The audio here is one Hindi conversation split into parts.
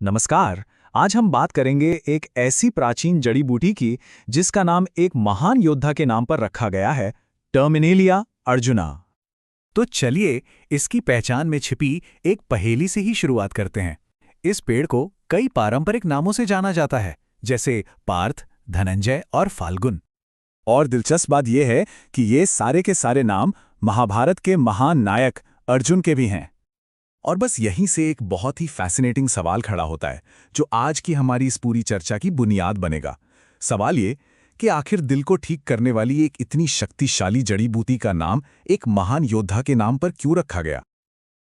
नमस्कार। आज हम बात करेंगे एक ऐसी प्राचीन जड़ी बूटी की जिसका नाम एक महान योद्धा के नाम पर रखा गया है, टर्मिनेलिया अर्जुना। तो चलिए इसकी पहचान में छिपी एक पहेली से ही शुरुआत करते हैं। इस पेड़ को कई पारंपरिक नामों से जाना जाता है, जैसे पार्थ, धनंजय और फाल्गुन। और दिलचस्प बात यह है कि ये सारे के सारे नाम महाभारत के महान नायक अर्जुन के भी हैं। और बस यहीं से एक बहुत ही फैसिनेटिंग सवाल खड़ा होता है, जो आज की हमारी इस पूरी चर्चा की बुनियाद बनेगा। सवाल ये कि आखिर दिल को ठीक करने वाली एक इतनी शक्तिशाली जड़ी बूटी का नाम एक महान योद्धा के नाम पर क्यों रखा गया?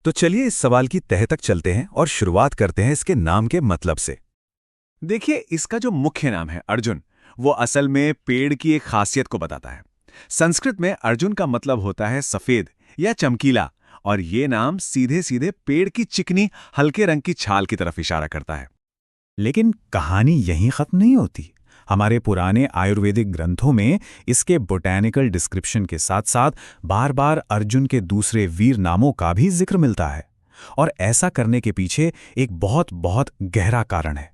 तो चलिए इस सवाल की तह तक चलते हैं और शुरुआत करते हैं इसके नाम के मतलब से। देखिए, इसका जो मुख्य नाम है अर्जुन, वो असल में पेड़ की एक खासियत को बताता है। संस्कृत में अर्जुन का मतलब होता है सफेद या चमकीला, और ये नाम सीधे सीधे पेड़ की चिकनी हल्के रंग की छाल की तरफ इशारा करता है। लेकिन कहानी यहीं खत्म नहीं होती। हमारे पुराने आयुर्वेदिक ग्रंथों में इसके बोटैनिकल डिस्क्रिप्शन के साथ साथ बार बार अर्जुन के दूसरे वीर नामों का भी जिक्र मिलता है, और ऐसा करने के पीछे एक बहुत बहुत गहरा कारण है।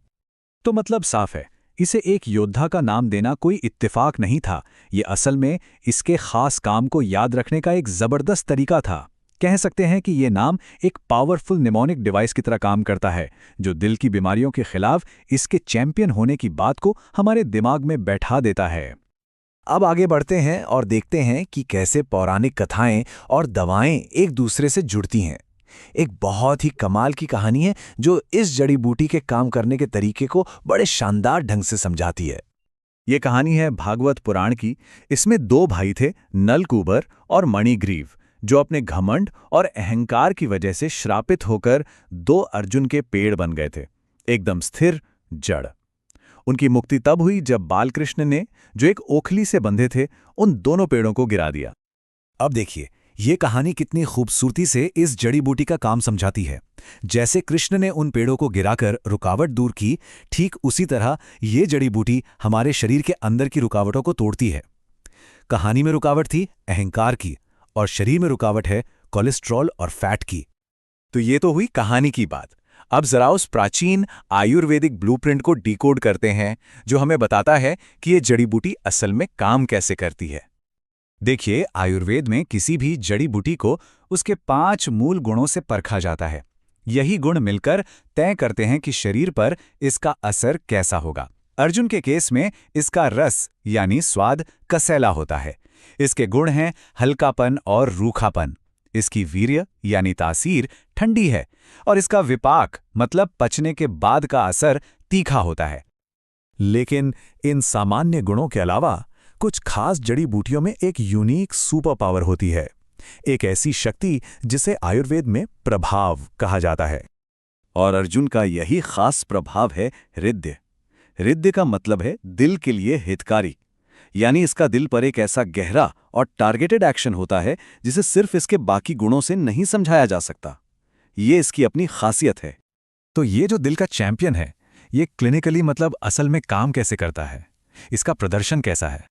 तो मतलब साफ है, इसे एक योद्धा का नाम देना कोई इत्तेफाक नहीं था। ये असल में इसके खास काम को याद रखने का एक जबरदस्त तरीका था। कह सकते हैं कि ये नाम एक पावरफुल निमोनिक डिवाइस की तरह काम करता है, जो दिल की बीमारियों के खिलाफ इसके चैंपियन होने की बात को हमारे दिमाग में बैठा देता है। अब आगे बढ़ते हैं और देखते हैं कि कैसे पौराणिक कथाएं और दवाएं एक दूसरे से जुड़ती हैं। एक बहुत ही कमाल की कहानी है जो इस जड़ी बूटी के काम करने के तरीके को बड़े शानदार ढंग से समझाती है। ये कहानी है भागवत पुराण की। इसमें दो भाई थे, नलकूबर और मणिग्रीव, जो अपने घमंड और अहंकार की वजह से श्रापित होकर दो अर्जुन के पेड़ बन गए थे, एकदम स्थिर जड़। उनकी मुक्ति तब हुई जब बालकृष्ण ने, जो एक ओखली से बंधे थे, उन दोनों पेड़ों को गिरा दिया। अब देखिए ये कहानी कितनी खूबसूरती से इस जड़ी बूटी का काम समझाती है। जैसे कृष्ण ने उन पेड़ों को गिराकर रुकावट दूर की, ठीक उसी तरह ये जड़ी बूटी हमारे शरीर के अंदर की रुकावटों को तोड़ती है। कहानी में रुकावट थी अहंकार की, और शरीर में रुकावट है कोलेस्ट्रॉल और फैट की। तो ये तो हुई कहानी की बात। अब जरा उस प्राचीन आयुर्वेदिक ब्लूप्रिंट को डिकोड करते हैं, जो हमें बताता है कि ये जड़ी बूटी असल में काम कैसे करती है। देखिए, आयुर्वेद में किसी भी जड़ी बूटी को उसके 5 मूल गुणों से परखा जाता है। यही गुण मिलकर तय करते हैं कि शरीर पर इसका असर कैसा होगा। अर्जुन के केस में इसका रस यानी स्वाद कसैला होता है। इसके गुण हैं हल्कापन और रूखापन। इसकी वीर्य यानी तासीर ठंडी है, और इसका विपाक मतलब पचने के बाद का असर तीखा होता है। लेकिन इन सामान्य गुणों के अलावा कुछ खास जड़ी बूटियों में एक यूनिक सुपर पावर होती है, एक ऐसी शक्ति जिसे आयुर्वेद में प्रभाव कहा जाता है। और अर्जुन का यही खास प्रभाव है हृदय। हृदय का मतलब है दिल के लिए हितकारी, यानी इसका दिल पर एक ऐसा गहरा और टारगेटेड एक्शन होता है जिसे सिर्फ इसके बाकी गुणों से नहीं समझाया जा सकता। ये इसकी अपनी खासियत है। तो ये जो दिल का चैंपियन है, ये क्लिनिकली मतलब असल में काम कैसे करता है? इसका प्रदर्शन कैसा है?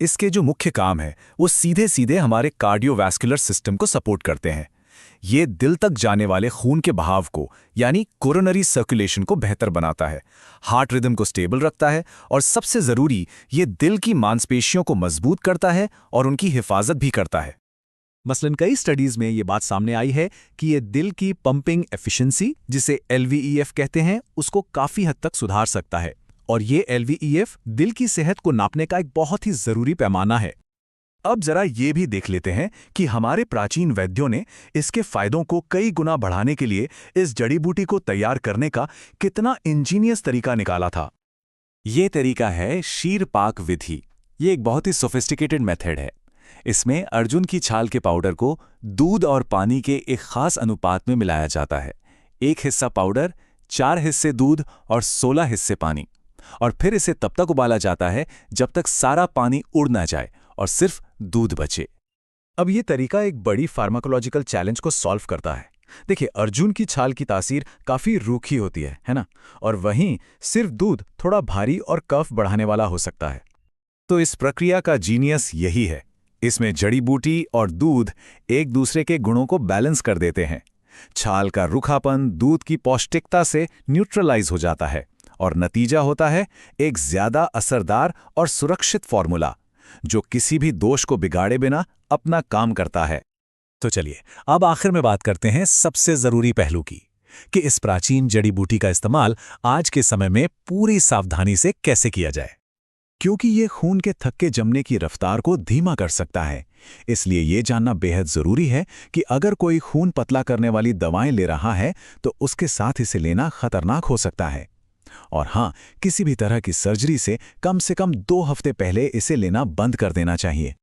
इसके जो मुख्य काम है वो सीधे सीधे हमारे कार्डियोवैस्कुलर सिस्टम को सपोर्ट करते हैं। ये दिल तक जाने वाले खून के बहाव को यानी कोरोनरी सर्कुलेशन को बेहतर बनाता है, हार्ट रिदम को स्टेबल रखता है, और सबसे ज़रूरी, ये दिल की मांसपेशियों को मजबूत करता है और उनकी हिफाजत भी करता है। मसलन कई स्टडीज में ये बात सामने आई है कि ये दिल की पंपिंग एफिशिएंसी, जिसे LVEF कहते हैं, उसको काफ़ी हद तक सुधार सकता है। और ये LVEF दिल की सेहत को नापने का एक बहुत ही ज़रूरी पैमाना है। अब जरा ये भी देख लेते हैं कि हमारे प्राचीन वैद्यों ने इसके फायदों को कई गुना बढ़ाने के लिए इस जड़ी बूटी को तैयार करने का कितना इंजीनियस तरीका निकाला था। ये तरीका है शीरपाक विधि। ये एक बहुत ही सोफिस्टिकेटेड मेथड है। इसमें अर्जुन की छाल के पाउडर को दूध और पानी के एक खास अनुपात में मिलाया जाता है। 1 हिस्सा पाउडर, 4 हिस्से दूध और 16 हिस्से पानी। और फिर इसे तब तक उबाला जाता है जब तक सारा पानी उड़ ना जाए और सिर्फ दूध बचे। अब ये तरीका एक बड़ी फार्माकोलॉजिकल चैलेंज को सॉल्व करता है। देखिए, अर्जुन की छाल की तासीर काफ़ी रूखी होती है ना? और वहीं सिर्फ दूध थोड़ा भारी और कफ बढ़ाने वाला हो सकता है। तो इस प्रक्रिया का जीनियस यही है। इसमें जड़ी बूटी और दूध एक दूसरे के गुणों को बैलेंस कर देते हैं। छाल का रूखापन दूध की पौष्टिकता से न्यूट्रलाइज हो जाता है और नतीजा होता है एक ज्यादा असरदार और सुरक्षित फॉर्मूला जो किसी भी दोष को बिगाड़े बिना अपना काम करता है। तो चलिए अब आखिर में बात करते हैं सबसे जरूरी पहलू की कि इस प्राचीन जड़ी बूटी का इस्तेमाल आज के समय में पूरी सावधानी से कैसे किया जाए, क्योंकि ये खून के थक्के जमने की रफ्तार को धीमा कर सकता है। इसलिए ये जानना बेहद जरूरी है कि अगर कोई खून पतला करने वाली दवाएं ले रहा है तो उसके साथ इसे लेना खतरनाक हो सकता है। और हाँ, किसी भी तरह की सर्जरी से कम 2 हफ्ते पहले इसे लेना बंद कर देना चाहिए।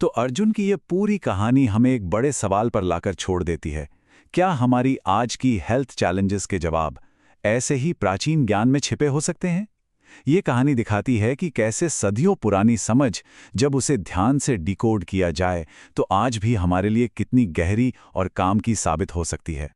तो अर्जुन की ये पूरी कहानी हमें एक बड़े सवाल पर लाकर छोड़ देती है। क्या हमारी आज की हेल्थ चैलेंजेस के जवाब ऐसे ही प्राचीन ज्ञान में छिपे हो सकते हैं? ये कहानी दिखाती है कि कैसे सदियों पुरानी समझ जब उसे ध्यान से डिकोड किया जाए तो आज भी हमारे लिए कितनी गहरी और काम की साबित हो सकती है।